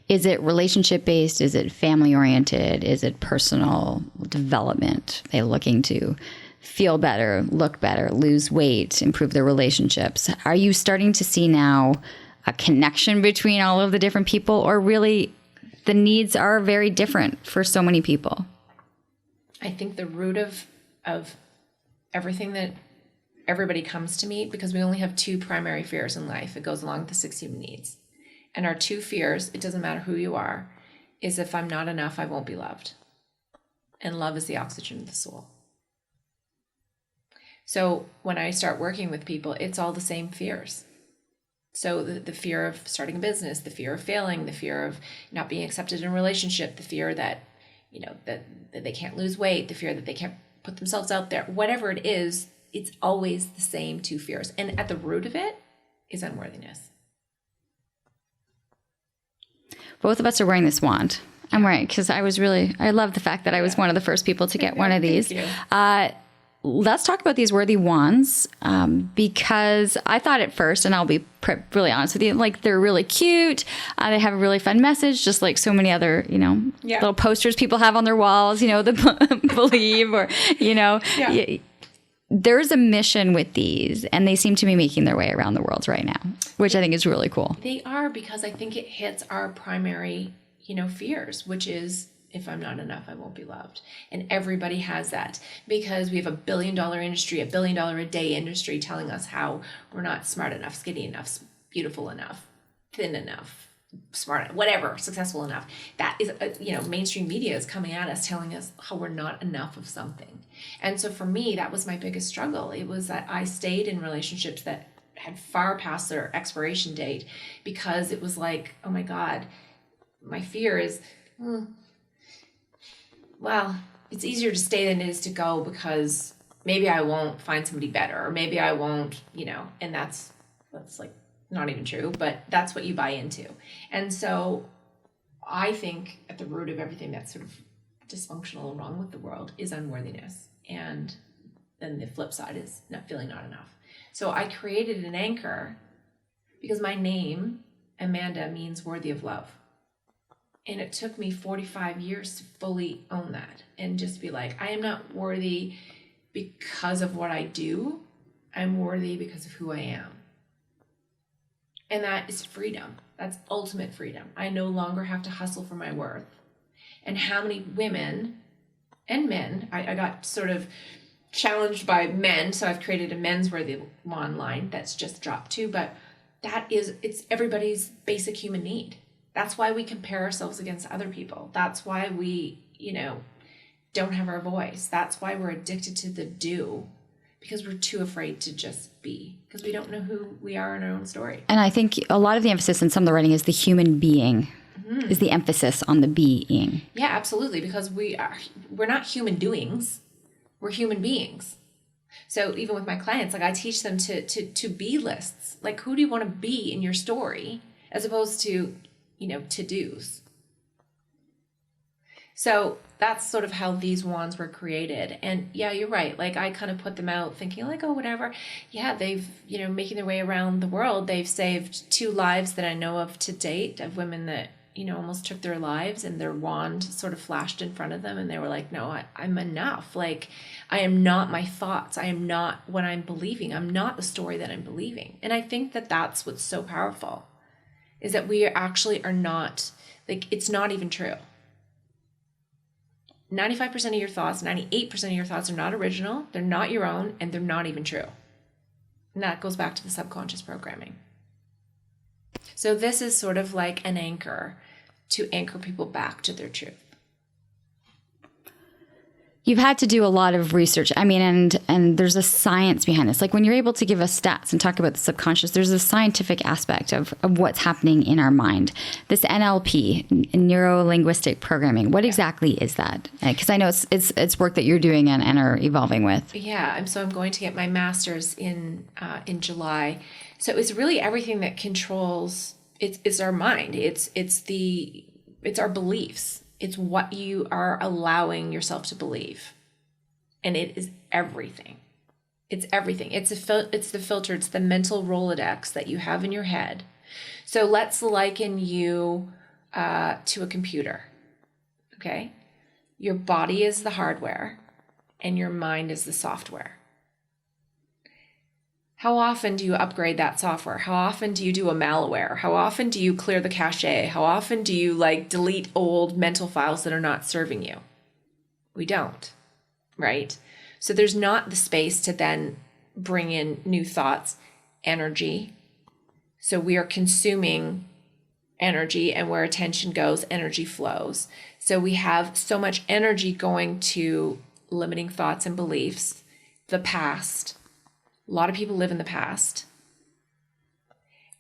Speaker 1: is it relationship based? Is it family oriented? Is it personal development? Are they looking to feel better, look better, lose weight, improve their relationships? Are you starting to see now a connection between all of the different people, or really the needs are very different for so many people?
Speaker 2: I think the root of everything that everybody comes to me, because we only have two primary fears in life. It goes along with the 6 human needs. And our two fears, it doesn't matter who you are, is if I'm not enough, I won't be loved. And love is the oxygen of the soul. So when I start working with people, it's all the same fears. So the fear of starting a business, the fear of failing, the fear of not being accepted in a relationship, the fear that, that they can't lose weight, the fear that they can't put themselves out there, whatever it is, it's always the same two fears. And at the root of it is unworthiness.
Speaker 1: Both of us are wearing this wand. I'm wearing it because I love the fact that I was one of the first people to get one of these. Let's talk about these worthy wands, because I thought at first, and I'll be really honest with you, like they're really cute. They have a really fun message, just like so many other, little posters people have on their walls, the believe, or, there's a mission with these, and they seem to be making their way around the world right now, which I think is really cool.
Speaker 2: They are, because I think it hits our primary, fears, which is, if I'm not enough, I won't be loved. And everybody has that, because we have $1 billion industry, $1 billion a day industry telling us how we're not smart enough, skinny enough, beautiful enough, thin enough, smart, whatever, successful enough. That is, mainstream media is coming at us, telling us how we're not enough of something. And so for me, that was my biggest struggle. It was that I stayed in relationships that had far past their expiration date, because it was like, oh my God, my fear is, well, it's easier to stay than it is to go, because maybe I won't find somebody better, or maybe I won't, and that's like not even true, but that's what you buy into. And so I think at the root of everything that's sort of dysfunctional and wrong with the world is unworthiness. And then the flip side is not feeling not enough. So I created an anchor, because my name, Amanda, means worthy of love. And it took me 45 years to fully own that and just be like, I am not worthy because of what I do. I'm worthy because of who I am. And that is freedom. That's ultimate freedom. I no longer have to hustle for my worth. And how many women and men, I got sort of challenged by men, so I've created a men's worthy wand line that's just dropped too, but it's everybody's basic human need. That's why we compare ourselves against other people. That's why we, don't have our voice. That's why we're addicted to the do, because we're too afraid to just be, because we don't know who we are in our own story.
Speaker 1: And I think a lot of the emphasis in some of the writing is the human being, is the emphasis on the being.
Speaker 2: Yeah, absolutely, because we're not human doings. We're human beings. So even with my clients, like I teach them to be lists. Like, who do you want to be in your story, as opposed to to-dos. So that's sort of how these wands were created. And yeah, you're right. Like I kind of put them out thinking like, oh, whatever. Yeah, they've, making their way around the world. They've saved 2 lives that I know of to date, of women that, almost took their lives, and their wand sort of flashed in front of them. And they were like, no, I'm enough. Like, I am not my thoughts. I am not what I'm believing. I'm not the story that I'm believing. And I think that that's what's so powerful, is that we actually are not, like, it's not even true. 95% of your thoughts, 98% of your thoughts are not original, they're not your own, and they're not even true. And that goes back to the subconscious programming. So this is sort of like an anchor to anchor people back to their truth.
Speaker 1: you've had to do a lot of research. I mean, and there's a science behind this. Like when you're able to give us stats and talk about the subconscious, there's a scientific aspect of what's happening in our mind. This NLP, Neuro Linguistic Programming, what exactly is that? Because I know it's work that you're doing and are evolving with.
Speaker 2: Yeah, I'm going to get my master's in July. So it's really everything that controls. It's our mind. It's our beliefs. It's what you are allowing yourself to believe. And it is everything. It's everything. It's the filter. It's the mental Rolodex that you have in your head. So let's liken you to a computer. Okay? Your body is the hardware and your mind is the software. How often do you upgrade that software? How often do you do a malware? How often do you clear the cache? How often do you delete old mental files that are not serving you? We don't, right? So there's not the space to then bring in new thoughts, energy. So we are consuming energy, and where attention goes, energy flows. So we have so much energy going to limiting thoughts and beliefs, the past. A lot of people live in the past,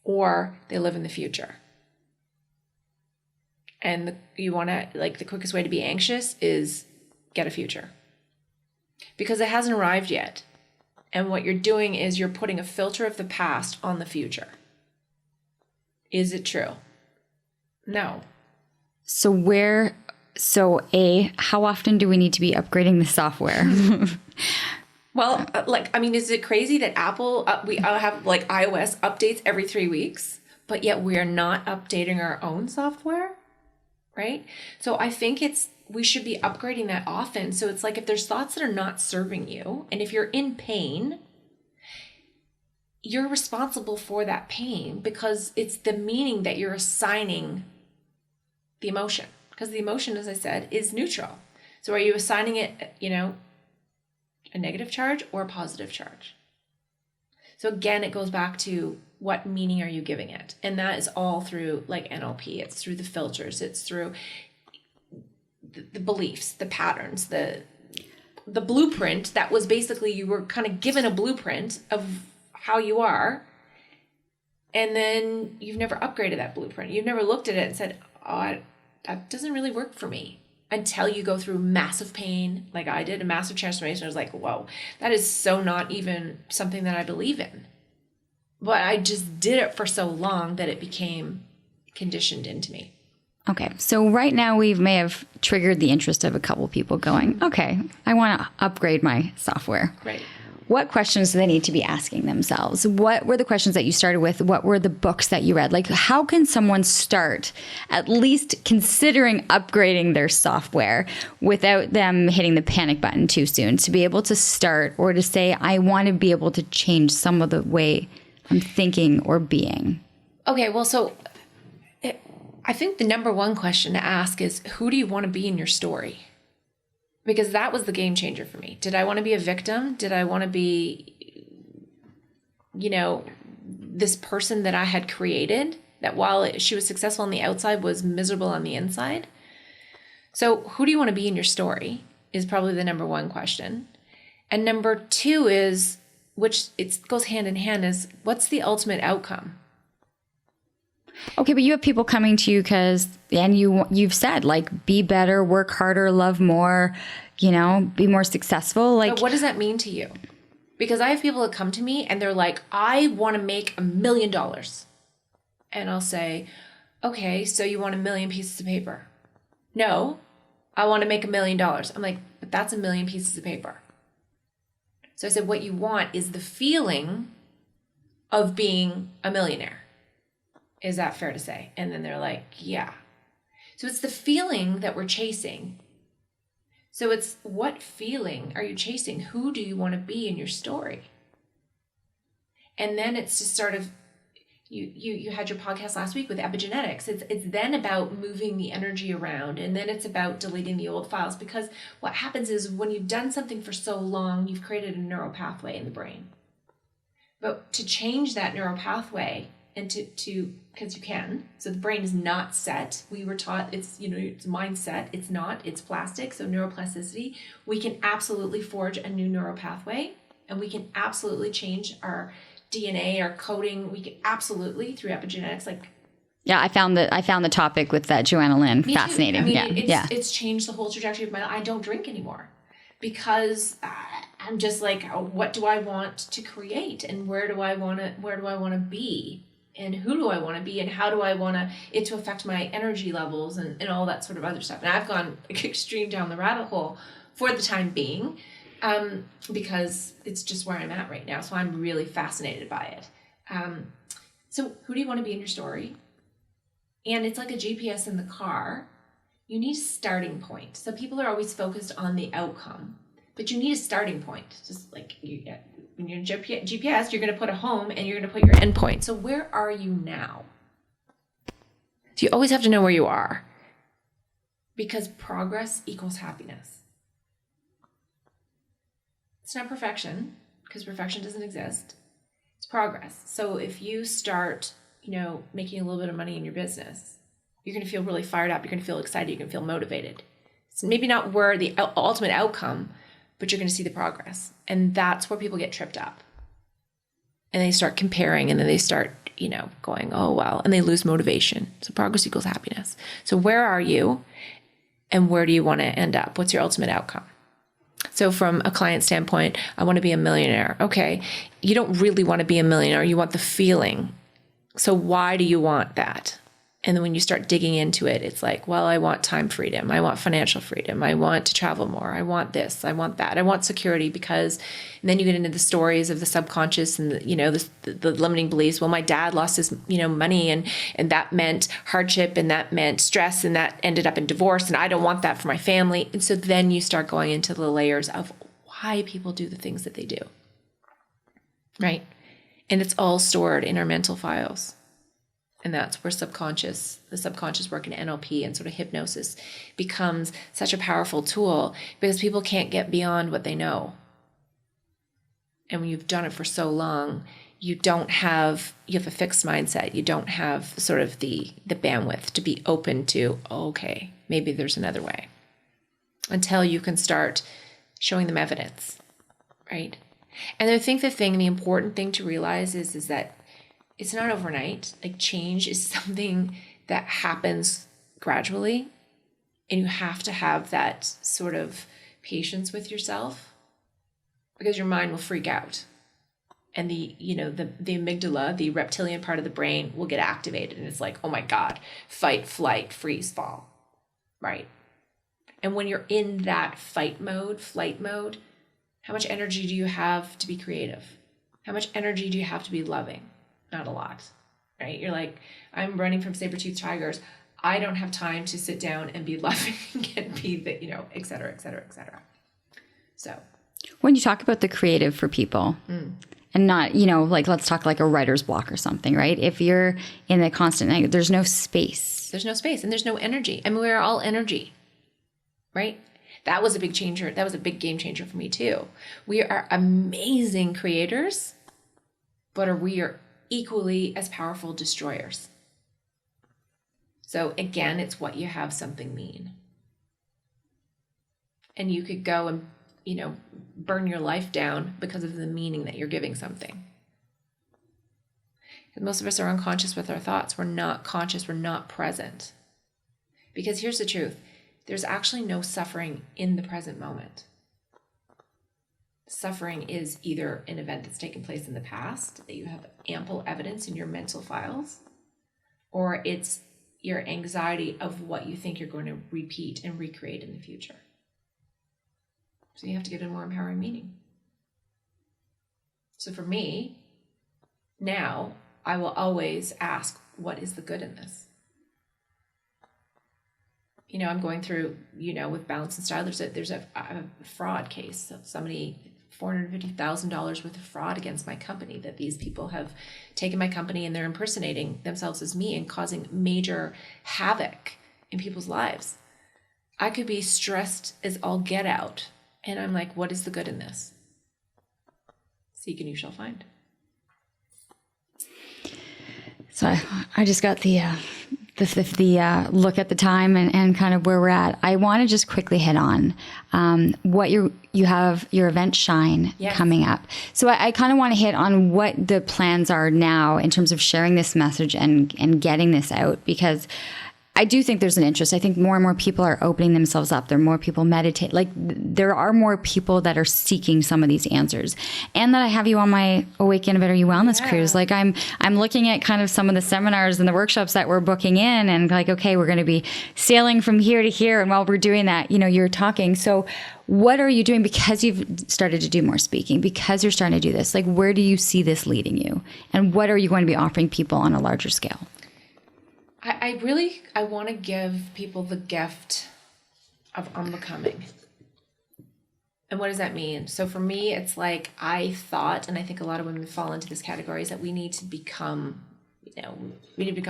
Speaker 2: or they live in the future. And the quickest way to be anxious is get a future, because it hasn't arrived yet. And what you're doing is you're putting a filter of the past on the future. Is it true? No.
Speaker 1: So how often do we need to be upgrading the software?
Speaker 2: Well, is it crazy that Apple, we have iOS updates every 3 weeks, but yet we're not updating our own software, right? So I think we should be upgrading that often. So it's if there's thoughts that are not serving you, and if you're in pain, you're responsible for that pain, because it's the meaning that you're assigning the emotion. Because the emotion, as I said, is neutral. So are you assigning it, a negative charge or a positive charge? So again, it goes back to what meaning are you giving it? And that is all through NLP. It's through the filters. It's through the beliefs, the patterns, the blueprint that was basically, you were kind of given a blueprint of how you are. And then you've never upgraded that blueprint. You've never looked at it and said, oh, that doesn't really work for me. Until you go through massive pain, like I did, a massive transformation. I was like, whoa, that is so not even something that I believe in. But I just did it for so long that it became conditioned into me.
Speaker 1: Okay, so right now we may have triggered the interest of a couple people going, okay, I want to upgrade my software.
Speaker 2: Right.
Speaker 1: What questions do they need to be asking themselves? What were the questions that you started with? What were the books that you read? How can someone start at least considering upgrading their software without them hitting the panic button too soon, to be able to start, or to say, I want to be able to change some of the way I'm thinking or being?
Speaker 2: Okay, well, so I think the number one question to ask is, who do you want to be in your story? Because that was the game changer for me. Did I want to be a victim? Did I want to be, this person that I had created, that while she was successful on the outside was miserable on the inside? So who do you want to be in your story is probably the number one question. And number two is, which it goes hand in hand, is what's the ultimate outcome?
Speaker 1: Okay, but you have people coming to you and you've said, be better, work harder, love more, be more successful.
Speaker 2: But what does that mean to you? Because I have people that come to me and they're like, I want to make $1 million. And I'll say, okay, so you want 1 million pieces of paper? No, I want to make $1 million. I'm like, but that's 1 million pieces of paper. So I said, what you want is the feeling of being a millionaire. Is that fair to say? And then they're like, yeah. So it's the feeling that we're chasing. So it's, what feeling are you chasing? Who do you want to be in your story? And then it's just sort of, you had your podcast last week with epigenetics. It's then about moving the energy around, and then it's about deleting the old files, because what happens is when you've done something for so long, you've created a neural pathway in the brain. But to change that neural pathway and to because you can. So the brain is not set. We were taught it's mindset. It's not. It's plastic. So neuroplasticity. We can absolutely forge a new neural pathway, and we can absolutely change our DNA, our coding. We can absolutely through epigenetics, like.
Speaker 1: Yeah, I found the topic with that Joanna Lynn fascinating.
Speaker 2: I mean, it's changed the whole trajectory of my life. I don't drink anymore because I'm just like, what do I want to create, and where do I want to be, and who do I want to be, and how do I want it to affect my energy levels and all that sort of other stuff. And I've gone extreme down the rabbit hole for the time being, because it's just where I'm at right now. So I'm really fascinated by it. So who do you want to be in your story? And it's like a GPS in the car. You need a starting point. So people are always focused on the outcome, but you need a starting point. Just like when you're in GPS, you're going to put a home and you're going to put your endpoint. So where are you now? So you always have to know where you are, because progress equals happiness. It's not perfection, because perfection doesn't exist. It's progress. So if you start making a little bit of money in your business, you're going to feel really fired up. You're going to feel excited. You're going to feel motivated. It's maybe not where the ultimate outcome, but you're going to see the progress. And that's where people get tripped up. And they start comparing, and then they start, going, oh, well, and they lose motivation. So progress equals happiness. So where are you, and where do you want to end up? What's your ultimate outcome? So from a client standpoint, I want to be a millionaire. Okay. You don't really want to be a millionaire. You want the feeling. So why do you want that? And then when you start digging into it, it's like, well, I want time freedom. I want financial freedom. I want to travel more. I want this. I want that. I want security because, and then you get into the stories of the subconscious and the limiting beliefs. Well, my dad lost his, money and that meant hardship and that meant stress and that ended up in divorce. And I don't want that for my family. And so then you start going into the layers of why people do the things that they do. Right? And it's all stored in our mental files. And that's where the subconscious work in NLP and sort of hypnosis becomes such a powerful tool, because people can't get beyond what they know. And when you've done it for so long, you have a fixed mindset. You don't have sort of the bandwidth to be open to, okay, maybe there's another way, until you can start showing them evidence, right? And I think the important thing to realize is that it's not overnight. Like, change is something that happens gradually, and you have to have that sort of patience with yourself, because your mind will freak out, and the amygdala, the reptilian part of the brain, will get activated, and it's like, oh my God, fight, flight, freeze, fall, right? And when you're in that flight mode, how much energy do you have to be creative? How much energy do you have to be loving? Not a lot, right? You're like, I'm running from saber-toothed tigers. I don't have time to sit down and be loving and be et cetera, et cetera, et cetera. So
Speaker 1: when you talk about the creative for people and not, like, let's talk like a writer's block or something, right? If you're in the constant, there's no space.
Speaker 2: There's no space, and there's no energy. I mean, we're all energy, right? That was a big changer. That was a big game changer for me too. We are amazing creators, but we are equally as powerful destroyers. So again, it's what you have something mean. And you could go and, burn your life down because of the meaning that you're giving something. Because most of us are unconscious with our thoughts. We're not conscious. We're not present. Because here's the truth. There's actually no suffering in the present moment. Suffering is either an event that's taken place in the past that you have ample evidence in your mental files, or it's your anxiety of what you think you're going to repeat and recreate in the future. So you have to get a more empowering meaning. So for me, now I will always ask, what is the good in this? I'm going through, with Balance and Style, there's a fraud case. So somebody, $450,000 worth of fraud against my company, that these people have taken my company and they're impersonating themselves as me and causing major havoc in people's lives. I could be stressed as all get out. And I'm like, what is the good in this? Seek and you shall find.
Speaker 1: So I just got the look at the time and kind of where we're at. I want to just quickly hit on what you have your event Shine coming up. So I kind of want to hit on what the plans are now in terms of sharing this message and getting this out, because I do think there's an interest. I think more and more people are opening themselves up. There are more people meditate. Like there are more people that are seeking some of these answers. And that I have you on my Awaken, Better You Wellness cruise. Like I'm looking at kind of some of the seminars and the workshops that we're booking in, and like, okay, we're going to be sailing from here to here. And while we're doing that, you're talking. So what are you doing because you've started to do more speaking, because you're starting to do this? Like, where do you see this leading you? And what are you going to be offering people on a larger scale?
Speaker 2: I want to give people the gift of unbecoming. And what does that mean? So for me, it's like I thought, and I think a lot of women fall into this category, is that we need to become,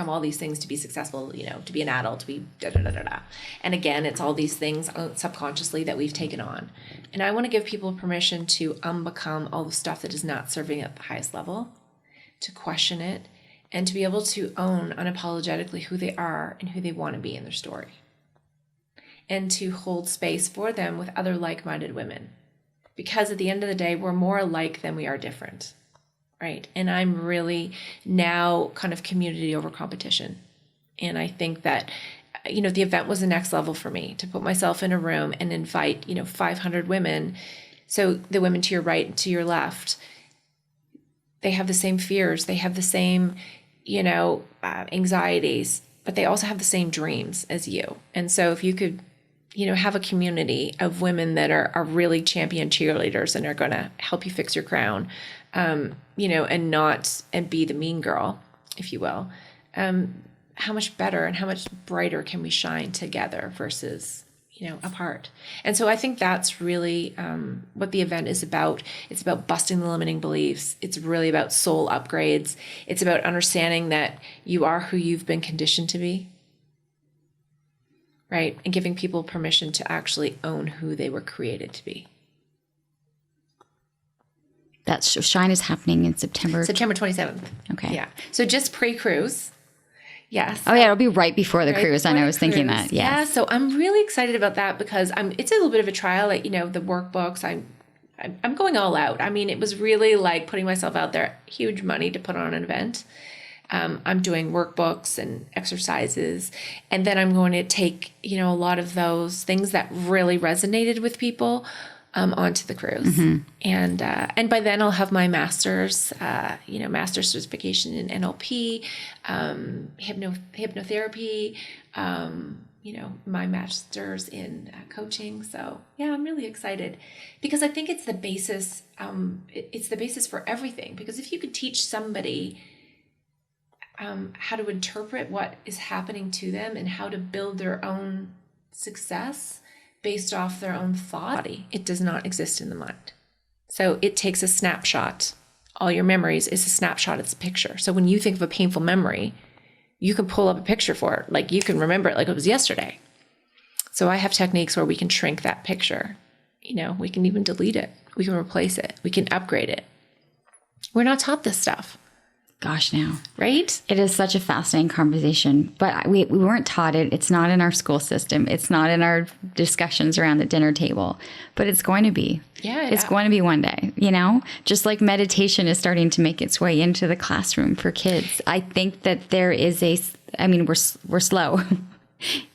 Speaker 2: all these things to be successful, to be an adult, to be da-da-da-da-da. And again, it's all these things subconsciously that we've taken on. And I want to give people permission to unbecome all the stuff that is not serving at the highest level, to question it, and to be able to own unapologetically who they are and who they want to be in their story. And to hold space for them with other like-minded women. Because at the end of the day, we're more alike than we are different, right? And I'm really now kind of community over competition. And I think that, the event was the next level for me, to put myself in a room and invite, 500 women. So the women to your right and to your left, they have the same fears. They have the same anxieties, but they also have the same dreams as you. And so if you could, have a community of women that are really champion cheerleaders and are going to help you fix your crown, and be the mean girl, if you will, how much better and how much brighter can we shine together versus apart. And so I think that's really what the event is about. It's about busting the limiting beliefs. It's really about soul upgrades. It's about understanding that you are who you've been conditioned to be, right? And giving people permission to actually own who they were created to be.
Speaker 1: That Shine is happening in September
Speaker 2: 27th.
Speaker 1: Okay.
Speaker 2: Yeah. So just pre-cruise. Yes.
Speaker 1: Oh yeah, it'll be right before the cruise. I know. I was thinking that. Yes.
Speaker 2: Yeah. So I'm really excited about that because it's a little bit of a trial. Like, the workbooks. I'm going all out. I mean, it was really like putting myself out there. Huge money to put on an event. I'm doing workbooks and exercises, and then I'm going to take a lot of those things that really resonated with people onto the cruise. Mm-hmm. And by then I'll have my master's, master's certification in NLP, hypnotherapy, my master's in coaching. So yeah, I'm really excited because I think it's the basis. It's the basis for everything, because if you could teach somebody how to interpret what is happening to them and how to build their own success based off their own thought, it does not exist in the mind. So it takes a snapshot. All your memories is a snapshot. It's a picture. So when you think of a painful memory, you can pull up a picture for it. Like you can remember it like it was yesterday. So I have techniques where we can shrink that picture. We can even delete it. We can replace it. We can upgrade it. We're not taught this stuff.
Speaker 1: Gosh, now.
Speaker 2: Right?
Speaker 1: It is such a fascinating conversation, but we weren't taught it. It's not in our school system. It's not in our discussions around the dinner table, but it's going to be.
Speaker 2: Yeah.
Speaker 1: It's going to be one day, just like meditation is starting to make its way into the classroom for kids. I think that there is we're slow.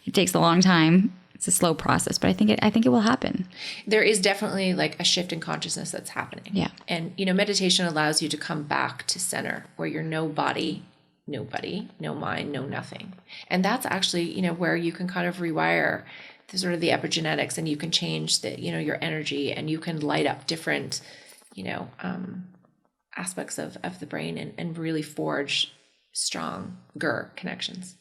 Speaker 1: It takes a long time. It's a slow process, but I think it will happen.
Speaker 2: There is definitely like a shift in consciousness that's happening.
Speaker 1: Yeah.
Speaker 2: And, meditation allows you to come back to center where you're no body, nobody, no mind, no nothing. And that's actually, where you can kind of rewire the sort of the epigenetics, and you can change the, your energy, and you can light up different, aspects of the brain and really forge stronger connections.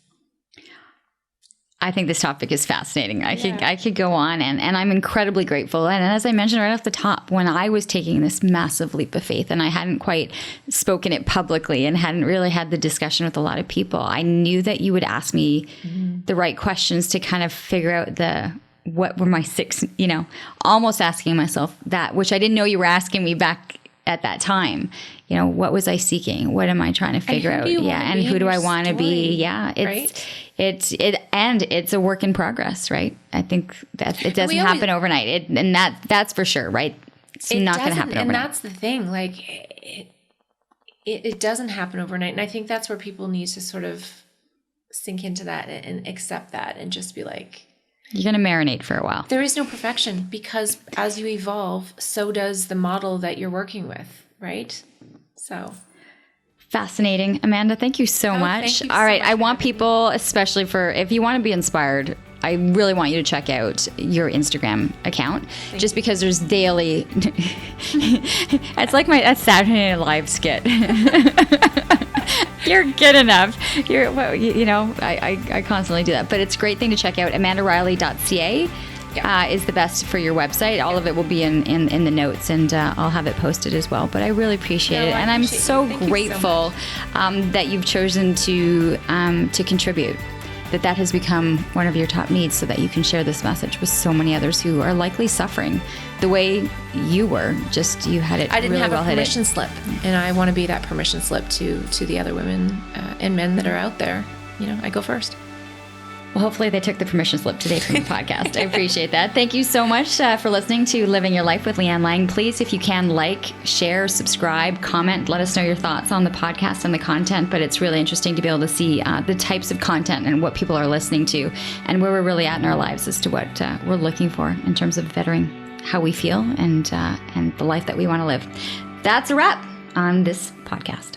Speaker 1: I think this topic is fascinating. I could go on, and I'm incredibly grateful. And as I mentioned right off the top, when I was taking this massive leap of faith and I hadn't quite spoken it publicly and hadn't really had the discussion with a lot of people, I knew that you would ask me the right questions to kind of figure out what were my six, almost asking myself that, which I didn't know you were asking me back at that time. what was I seeking? What am I trying to figure out? And who do I want to be? Yeah, it's a work in progress, right? I think that it doesn't happen overnight, and that's for sure, right? It's not going to happen overnight.
Speaker 2: And that's the thing, like it doesn't happen overnight, and I think that's where people need to sort of sink into that and accept that, and just be like,
Speaker 1: you're going to marinate for a while.
Speaker 2: There is no perfection, because as you evolve, so does the model that you're working with, right? So
Speaker 1: fascinating. Amanda, thank you so much. All right. I want people, especially if you want to be inspired, I really want you to check out your Instagram account, just because there's daily, it's like a Saturday Night Live skit. You're good enough. I constantly do that, but it's a great thing to check out. AmandaReilly.ca is the best for your website. All of it will be in the notes, and I'll have it posted as well. But I really appreciate it, and I'm so grateful that you've chosen to contribute. That has become one of your top needs, so that you can share this message with so many others who are likely suffering the way you were. Just you had it.
Speaker 2: I didn't
Speaker 1: really
Speaker 2: have
Speaker 1: well
Speaker 2: a permission slip, and I want to be that permission slip to the other women and men that are out there. I go first.
Speaker 1: Well, hopefully they took the permission slip today from the podcast. I appreciate that. Thank you so much for listening to Living Your Life with Lianne Laing. Please, if you can, like, share, subscribe, comment, let us know your thoughts on the podcast and the content. But it's really interesting to be able to see the types of content and what people are listening to, and where we're really at in our lives as to what we're looking for in terms of bettering how we feel and the life that we want to live. That's a wrap on this podcast.